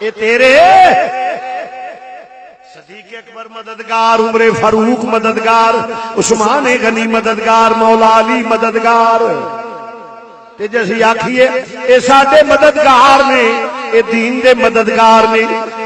اے تیرے صدیق اکبر مددگار، عمر فاروق مددگار، عثمان غنی مددگار، مولا علی مددگار، تے جیسی آکھیے اے ساڈے مددگار نے، اے دین دے مددگار نے،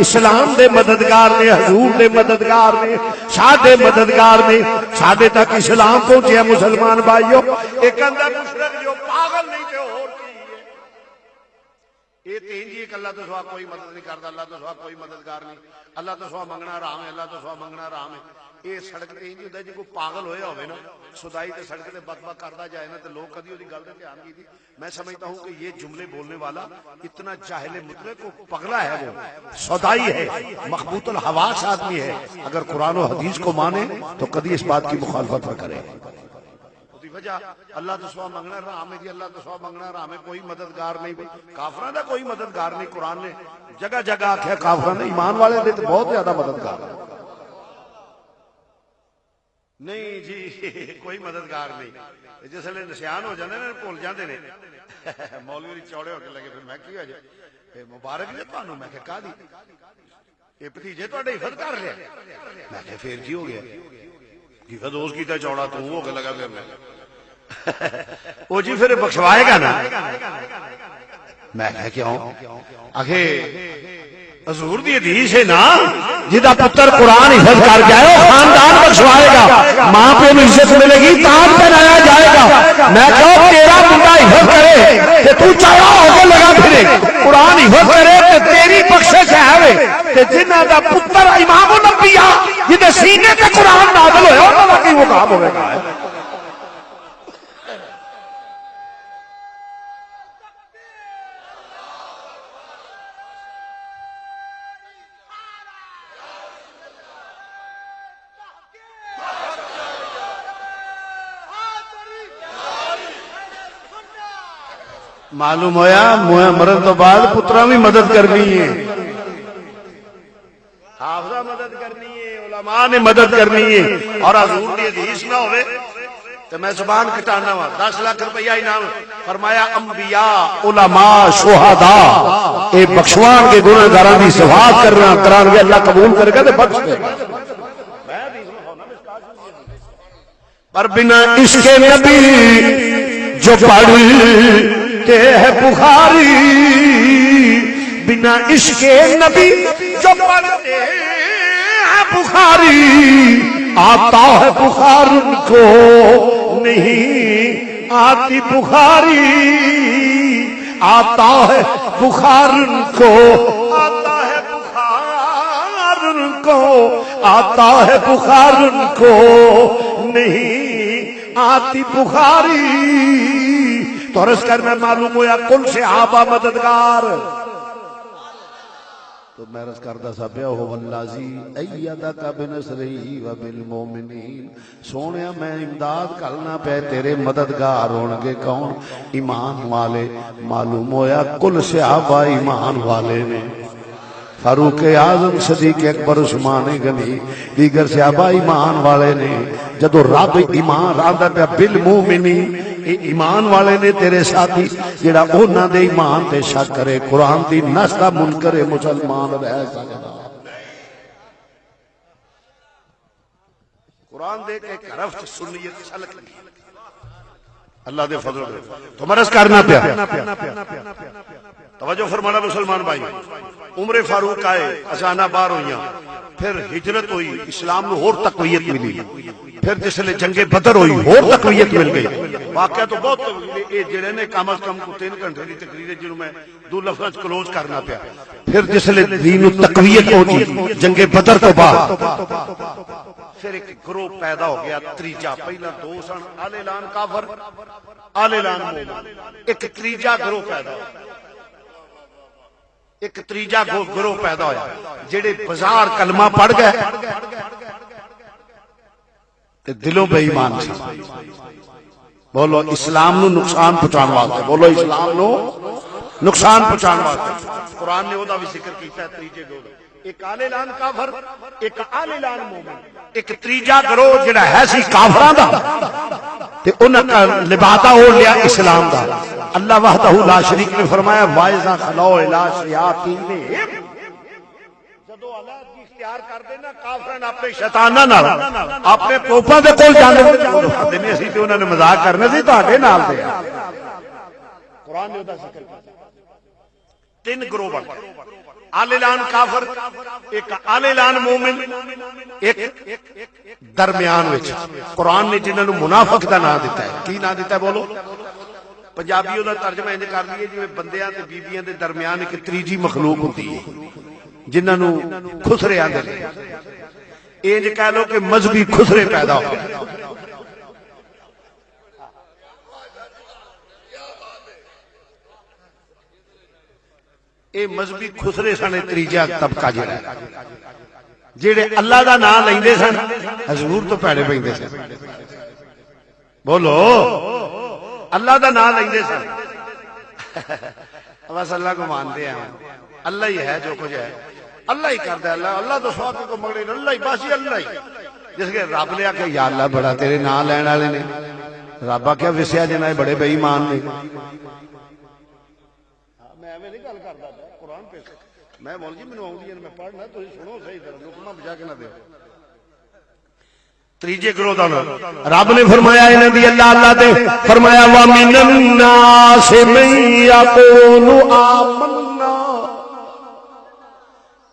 اسلام دے مددگار نے، حضور دے مددگار نے، ساڈے مددگار نے، ساڈے تک اسلام پہنچیا مسلمان بھائیو۔ ایک اندر مشرک جو پاگل نہیں تے اور کی ہے، یہ تین جی ایک اللہ تو سوا کوئی مدد نہیں کرتا، اللہ تو سوا کوئی مددگار نہیں، اللہ تو سوا منگنا حرام ہے، اللہ تو سوا منگنا حرام ہے۔ یہ سڑک تے انج ہوندا جے کوئی پاگل ہویا ہوے نا خدائی تے سڑک تے بک بک کردا جائے نا تے لوگ کدی اودی گل تے دھیان نہیں دی۔ میں سمجھتا ہوں کہ یہ جملے بولنے والا اتنا جاہل مطلق کو پگلا ہے، وہ سودائی ہے، مخبوط الحواس آدمی ہے، اگر قرآن و حدیث کو مانے تو کدی اس بات کی مخالفت نہ کرے۔ وجہ اللہ تو سوا منگنا حرام ہے جی، اللہ تو سوا منگنا حرام ہے، کوئی مددگار نہیں، کافراں دا کوئی مددگار نہیں۔ قرآن نے جگہ جگہ آکھیا کافراں نے، ایمان والے دے تے بہت زیادہ مددگار ہے۔ نہیں جی کوئی مددگار نہیں، جس لے نشان ہو جاندے نے بھول جاندے نے، مولوی چوڑے ہو کے لگے، پھر میں کی ہو جائے مبارک جی تانوں، میں کہ کہا یہ بھتیجے تہاڈے حفظ کر لیا، میں کہ پھر کی ہو گیا، حفظ اس کیتا چوڑا تو ہو کے لگا، پھر میں وہ جی پھر بخشوائے گا نا، میں کہ کیوں؟ آخے حضور دی حدیث ہے نا، جدا پتر قرآن حفظ کر جائے وہ خاندان بخشوائے گا، ماں پہ عزت ملے گی، تاج پہنایا جائے گا۔ میں کہوں تیرا بندہ حفظ کرے کہ تو چڑھا ہو کے لگا پھرے، قرآن حفظ کرے کہ تیری بخشش ہے، کہ جنہ دا پتر امام الانبیاء جدے سینے تے قرآن نازل ہویا انہاں دا کی مقام ہوے گا۔ معلوم ہویا مرن تو بعد پترا بھی مدد کرنی ہے، حافظہ مدد کرنی ہے، علماء نے مدد کرنی ہے، اور حضور کی حدیث نہ ہوئے تو میں زبان کٹانا ہوا۔ 10 لاکھ روپیہ انعام، فرمایا انبیاء علماء شہداء اے بخشوان کے گناہگاراں دی شفاعت کرنا کران گے، اللہ قبول کرے گا تے بخش دے گا۔ پر بنا عشق نبی جو پڑھتے ہے بخاری، بنا عشق نبی جو پڑھتے ہیں بخاری، آتا ہے بخار ان کو نہیں آتی بخاری، آتا ہے بخار ان کو، آتا ہے بخار ان کو، آتا ہے بخار ان کو نہیں آتی بخاری۔ تو عرض کرنا معلوم ہوا کل صحابہ مددگار، تو میں عرض کردہ سا پیا ہو واللازی ایدک بنصرہ وبالمومنین، سونیا میں امداد کرنا پہ تیرے مددگار ہونگے کون؟ ایمان والے۔ معلوم ہویا کل صحابہ ایمان والے نے، فاروق اعظم صدیق اکبر عثمان غنی دیگر صحابہ ایمان والے نے۔ جدو رب ایمان راندا پیا بالمومنین، ایمان والے نے تیرے ساتھی، جڑا انہاں دے ایمان تے شک کرے قرآن دی نص دا منکر مسلمان رہ سکدا۔ قرآن دے کے ایک حرف سنیت چھلک لی اللہ دے فضل دے تو مرض کرنا پیا۔ توجہ فرمانا مسلمان بھائی، عمر فاروق آئے، ازانہ بار ہوئیاں، پھر ہجرت ہوئی، اسلام نو اور تقویت ملی، پھر جس لئے جنگ بدر ہوئی اور تقویت مل گئی۔ واقعہ تو بہت جڑے نے کم از کم 3 گھنٹے کی تقریر جنہوں میں 2 لفظ کلوز کرنا پیا۔ پھر جس لئے دین و تقویت ہوئی جنگ بدر تو بعد، پھر ایک گروہ پیدا ہو گیا تریجا، پہلا 2 سن آل اعلان کافر، آل اعلان مومن، ایک تریجا گروہ پیدا ہو، ایک تریجا گروہ پیدا ہویا جڑے بازار کلمہ پڑھ گئے تے دلوں بے ایمان سی۔ بولو اسلام نو نقصان پہنچان واسطے، بولو اسلام نو نقصان پہنچان واسطے قرآن نے وہدا بھی ذکر کیتا ہے تریجے گروہ، ایک آل اعلان کافر، ایک آل اعلان مومن، ایک تریجا گروہ جڑا ہے سی کافراں دا تے انہاں کا لبادہ اوڑھ لیا اسلام دا۔ اللہ وحدہ لا شریک نے فرمایا وَإِذَا خَلَوْا إِلَىٰ شَيَاطِینِہِمْ، جدو اللہ کی اختیار کر دینا کافرن اپنے شیطاناں نال اپنے پوپاں دے کول جاندے نے اسی تے انہاں نے مذاق کرنا سی تہاڈے نال دے قرآن نے دا ذکر کیا تین گروہ بن گئے، اعلان کافر، ایک اعلان مومن، ایک درمیان وچ قرآن نے جنہاں نو منافق دا نام دیتا ہے۔ کی نام دیتا ہے بولو؟ پنجابی دا ترجمہ انج کر دیے جویں بندیاں تے بیبییاں دے درمیان ایک تیجی مخلوق ہوندی ہے جنہاں نو خسرے آندے نے، انج کہہ لو کہ مذہبی خسرے پیدا ہو گئے۔ اے مذہبی خسرے سن تیجا طبقہ جڑا جڑے اللہ دا نام لیندے سن حضور تو پیڑے پیندے سن، بولو اللہ دا نام لیندے سن، بس اللہ کو مانتے ہیں، اللہ ہی ہے جو کچھ ہے، اللہ ہی کرتا ہے، اللہ تو سوا کو مگڑے اللہ ہی، بس اللہ ہی۔ جس کے رب نے آخیا یا اللہ بڑا تیرے نام لین والے نے، رب آخیا وسیا جنا بڑے بے ایمان نے۔ میں مول جی مینوں آؤندی ہے میں پڑھنا تسی سنو صحیح طرح لقمہ بجا کے نہ دیو۔ تیجے گروہ دا رب نے فرمایا انہاں دی اللہ دے فرمایا وَمِنَ النَّاسِ مَن يَقُولُ آمَنَّا،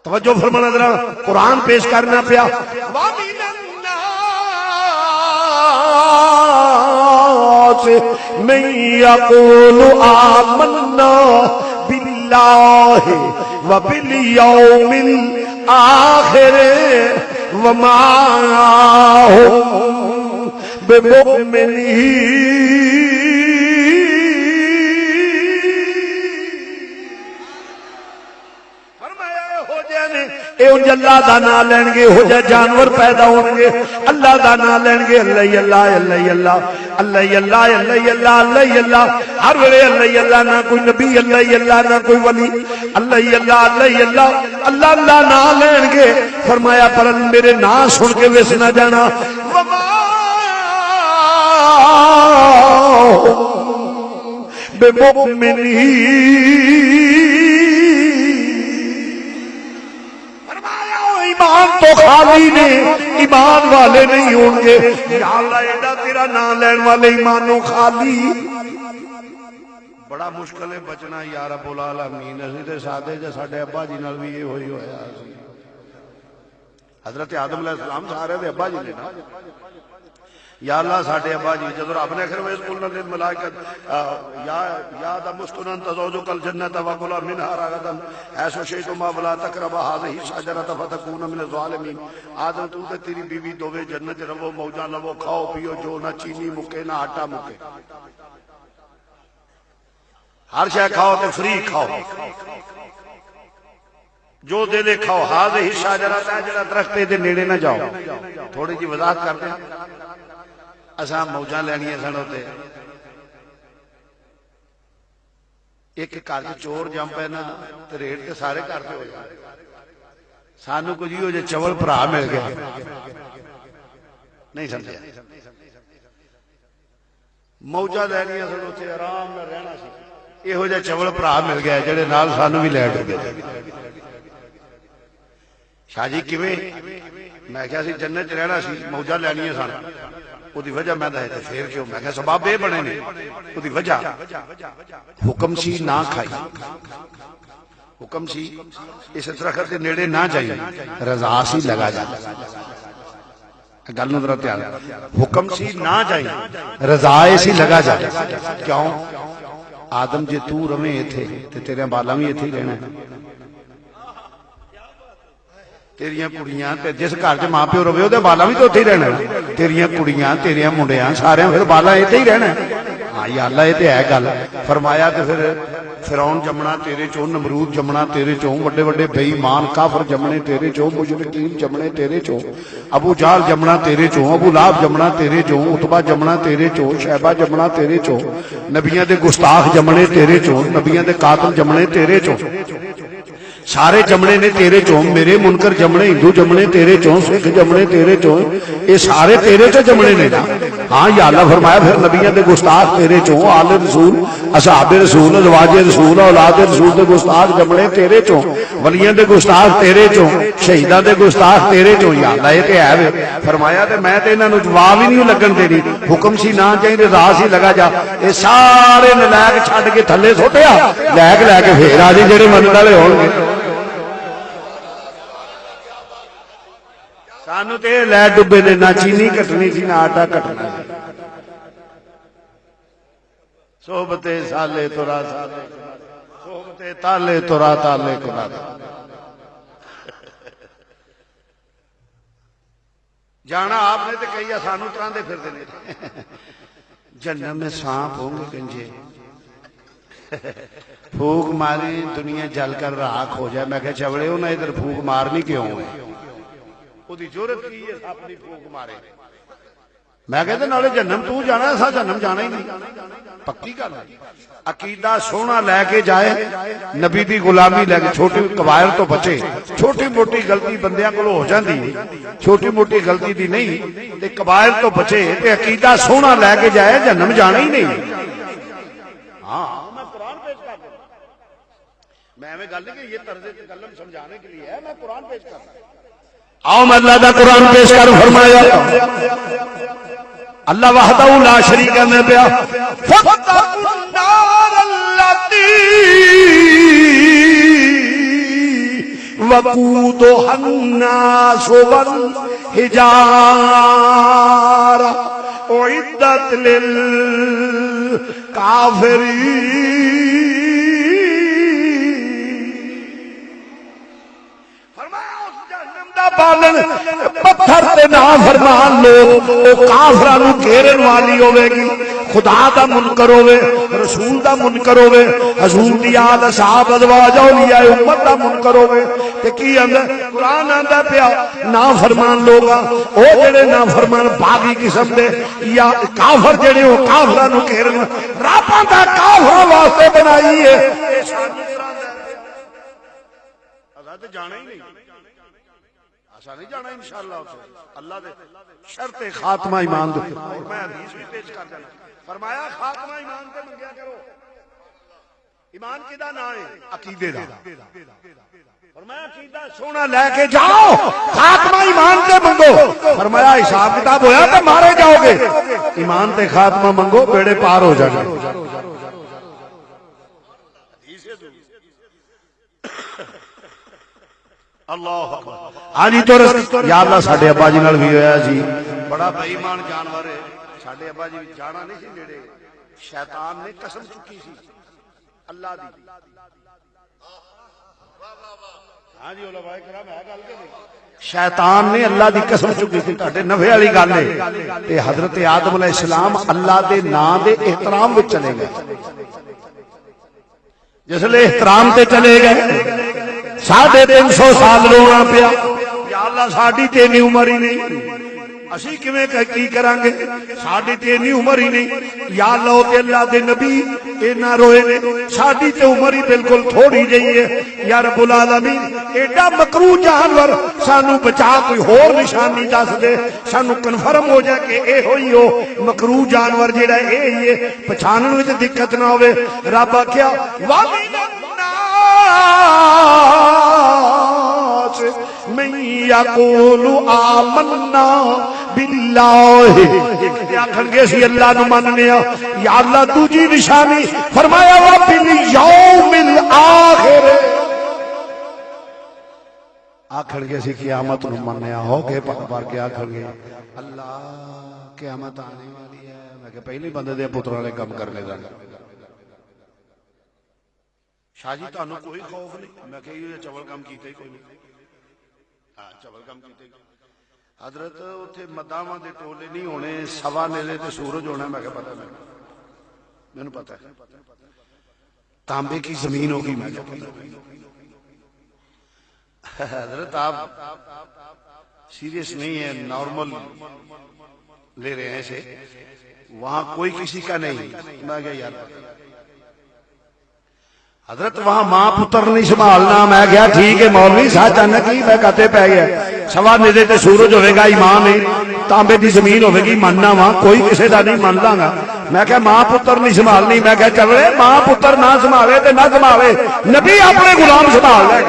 توجہ فرمانا ذرا قرآن پیش کرنا پیا۔ وَمِنَ النَّاسِ مَن يَقُولُ آمَنَّا بِاللَّهِ وَبِالْيَوْمِ الْآخِرِ وَمَا هُمْ بِمُؤْمِنِينَ۔ فرمایا ہو جانے اے ان اللہ دا نام لین گے، ہو جائے جانور پیدا ہون گے اللہ دا نام لین گے، اللہ ہی اللہ اللہ ہی اللہ اللہ ہی اللہ اللہ ہی اللہ اللہ ہی اللہ، ہر ویلے اللہ ہی اللہ، نہ کوئی نبی اللہ ہی اللہ نہ کوئی ولی، اللہ ہی اللہ اللہ ہی اللہ اللہ اللہ نام لین گے۔ فرمایا پر میرے نام سن کے وس نہ جانا، ایمان تو خالی نے، ایمان والے نہیں ہوں گے۔ یا اللہ ایڈا تیرا نام لین والے ایمانوں خالی، بڑا مشکل ہے بچنا یا رب العالمین۔ اسی تے سادے جے ساڈے ابا جی نال بھی یہ ہوئی ہویا سی، حضرت آدم علیہ السلام سارے دے ابا جی نے نا۔ یا اللہ ساڈے ابا جی جدوں رب نے آخر ویس قلنا للملائکۃ یا آدم اسکن انت زوجک الجنۃ وکلا منھا رغدا حیث شئتما ولا تقربا هذه الشجرۃ فتکونا من الظالمین۔ آدم تو تے تیری بیوی دوویں جنت رہو، موجاں لو، کھاؤ پیو، جو نہ چینی مکے نہ آٹا مکے، ہر شے کھاؤ تے فری کھاؤ، جو دے دے کھاؤ۔ هذه الشجرۃ جڑا درخت دے نیڑے نہ جاؤ۔ تھوڑی جی وضاحت کرتے ہیں، اساں موجاں لینیاں سن تے ایک گھر چور جم پے نا تے ریٹ تے سارے گھر تے ہو جائے، سانو کچھ ہو جائے چول بھرا مل گیا، نہیں سمجھا؟ موجاں لینیاں سن تے آرام نال رہنا سی، یہو جہا چول بھرا مل گیا جڑے نال سانو بھی لے ڈبے۔ شاہ جی کیویں؟ میں کہا سی جنت چ رہنا سی، موجاں لینیاں سن، وہ دی وجہ میں دے پھر کیوں؟ میں کہا سباب اے بنے نے، وہ دی وجہ حکم سی نہ کھائی، حکم سی اس درخت دے نیڑے نہ جائیں، رضا سی لگا جائے، گل نوں ذرا دھیان، حکم سی نہ جائیں رضا سی لگا جائے۔ کیوں؟ آدم جے تو رویں ایتھے تے تیرے بالا بھی ایتھے ہی رہنا ہے، تیریاں کڑیاں تے جس گھر چ ماں پیو روے وہ بالا بھی تو اتنے ہی رہنا، تیریاں کڑیاں تیریاں منڈیاں سارے پھر بالا اتنے ہی رہنا۔ ہاں یا اللہ یہ تو ہے گل۔ فرمایا تو پھر فرعون جمنا تیرے چوں، نمرود جمنا تیرے چوں، وڈے وڈے بے ایمان کافر جمنے تیرے چوں، مشرکین جمنے تیرے چوں، ابو جہل جمنا تیرے چوں، ابو لہب جمنا تیرے چوں، عتبہ جمنا تیرے چوں، شیبہ جمنا تیرے چوں، نبیاں دے گستاخ جمنے تیرے چوں، نبیاں دے قاتل جمنے تیرے چوں، سارے جمنے نے تیرے چوں، میرے منکر جمنے، ہندو جمنے تیرے چوں، سکھ جمنے تیرے چوں، یہ سارے تیرے چوں جمنے نے نا۔ ہاں یا اللہ فرمایا پھر نبیوں دے گستاخ تیرے چوں، آل رسول، اصحاب رسول، ازواج رسول، اولاد رسول دے گستاخ جمنے تیرے چوں، ولیاں دے گستاخ تیرے چوں، شہیداں دے گستاخ تیرے چوں۔ یا اللہ یہ تے ہے وے۔ فرمایا تے میں تے انہاں نوں جواب ہی نہیں لگن دینی، حکم سی نہ چاہیے راہ سی لگا جا۔ یہ سارے نلائق چھڈ کے تھلے سٹیا، لے کے پھر آ جی جڑے منن والے ہون گے۔ سانو تے لے ڈبے نے، نہ چینی کٹنی سی نہ آٹا کٹنا سی۔ صحبتے سالے ترا سالے، صحبتے تالے ترا تالے کنا۔ جانا آپ نے تے کہیا سانو تراندے پھر دے جنم میں سانپ ہوں گے کنجے، پھوک ماری دنیا جل کر راکھ ہو جائے۔ میں کہ چوڑے ہو نا ادھر پھوک مارنی کیوں ہے؟ وہ دی جرت کی ہے اپنی پھوک مارے۔ میں کہتے نالے جنم تو جانا ہے، سا جنم جانا ہی نہیں۔ پکی گل ہے۔ عقیدہ سونا لے کے جائے، نبی دی غلامی لے کے، چھوٹی قبائل تو بچے۔ چھوٹی موٹی غلطی بندیاں کو ہو جاندی، چھوٹی موٹی غلطی دی نہیں تے قبائل تو بچے تے عقیدہ سونا لے کے جائے، جنم جانا ہی نہیں۔ ہاں میں قرآن پیش کر دوں، میں ہمیں گل کہ یہ طرز تکلم سمجھانے کے لیے ہے، میں قرآن پیش کر دوں۔ آؤ میں اللہ دا قرآن پیش کر۔ فرمایا اللہ وحدہ لا شریک میں پیا فاتقوا النار التی وقودها الناس والحجارہ اعدت للکافرین۔ بالن پتھر تے نافرمان لوگ، او کافراں نوں گھیرن والی ہوے گی، خدا دا منکر ہوے، رسول دا منکر ہوے، حضور دی آل اصحاب ازواج اولیاء امت دا منکر ہوے تے کی آندا قرآن آندا پیا نافرمان لوگاں، او جڑے نافرمان باغی قسم دے یا کافر جڑے او کافراں نوں گھیرن، رب دا کافراں واسطے بنائی ہے۔ آزاد جانا ہی نہیں، ایسا نہیں جانا انشاءاللہ۔ اللہ دے شرط خاتمہ ایمان دے، میں حدیث بھی پیش کر دینا۔ فرمایا خاتمہ ایمان تے منگیا کرو۔ ایمان کدا نہ ہے؟ عقیدے دا۔ فرمایا عقیدہ سونا لے کے جاؤ، خاتمہ ایمان تے منگو۔ فرمایا حساب کتاب ہویا تے مارے جاؤ گے، ایمان تے خاتمہ منگو بیڑے پار ہو جائیں گے۔ اللہ ہاں جی تو یا اللہ ساڈے ابا جی نال بھی ہویا جی، بڑا بے ایمان جانور ہے۔ ساڈے ابا جی جانا نہیں سی نیڑے، شیطان نے قسم چکی سی اللہ دی۔ ہاں جی علماء کرام ہے گل کہ نہیں؟ شیطان نے اللہ دی قسم چکی سی، تہاڈے نفع والی گل ہے۔ تے حضرت آدم علیہ السلام اللہ دے نام دے احترام وچ چلے گئے، جس لئے احترام تے چلے گئے 350 سال رونا پیا، یا اللہ ساڈی تے اتنی عمر ہی نہیں، اسی کیویں کی کران گے، ساڈی تے اتنی عمر ہی نہیں۔ یا اللہ تے اللہ دے نبی اینا روئے نے، ساڈی تے عمر ہی بالکل تھوڑی جئی ہے۔ یا رب العالمین ایڈا مکروہ جانور سانو بچا، کوئی ہور نشانی دس دے، سانو کنفرم ہو جائے کہ اے ہوئی ہو مکروہ جانور جیڑا اے ہی ہے، پہچانن وچ دقت نہ ہوے۔ رب آکھیا وَمِنَ النَّاسِ مَن يَقُولُ آمَنَّا بِاللَّهِ، آکھن گے اسی اللہ نو مننے ہاں۔ یا اللہ دوجی نشانی فرمایا وَبِالْيَوْمِ الْآخِرِ، آکھن گے اسی قیامت نو مننے ہاں۔ ہو گئے پڑھ کے آکھن گے اللہ قیامت آنے والی ہے، میں کہ پہلے بندے دے پتراں نے کم کرنے دا شاہ جی تانوں کوئی خوف نہیں، میں کہ یہ چول کام کیتے ہی کوئی نہیں۔ ہاں چول کام کیتے ہی حضرت اتنے مداواں دے ٹولے نہیں ہونے، سوا نیلے تے سورج ہونا، میں کہ پتہ نہیں، مینوں پتہ ہے۔ تانبے کی زمین ہوگی، میں کہ پتہ نہیں۔ حضرت آپ سیریس نہیں ہے، نارمل لے رہے ہیں سے، وہاں کوئی کسی کا نہیں، میں کہ یار حضرت وہاں ماں پتر نہیں سنبھالنا. میں کہا ٹھیک ہے مولوی سچ کی میں کتے پی گیا. سوا نیزے تے سورج ہوئے گا ایمان ہے, تانبے دی زمین ہوئے گی ماننا وا, کوئی کسی دا نہیں مان لاں گا. میں کہا ماں پتر نہیں سنبھالنی. میں کہا چلے ماں پتر نہ سنبھالے تے نہ سنبھالے, نبی اپنے غلام سنبھال لے.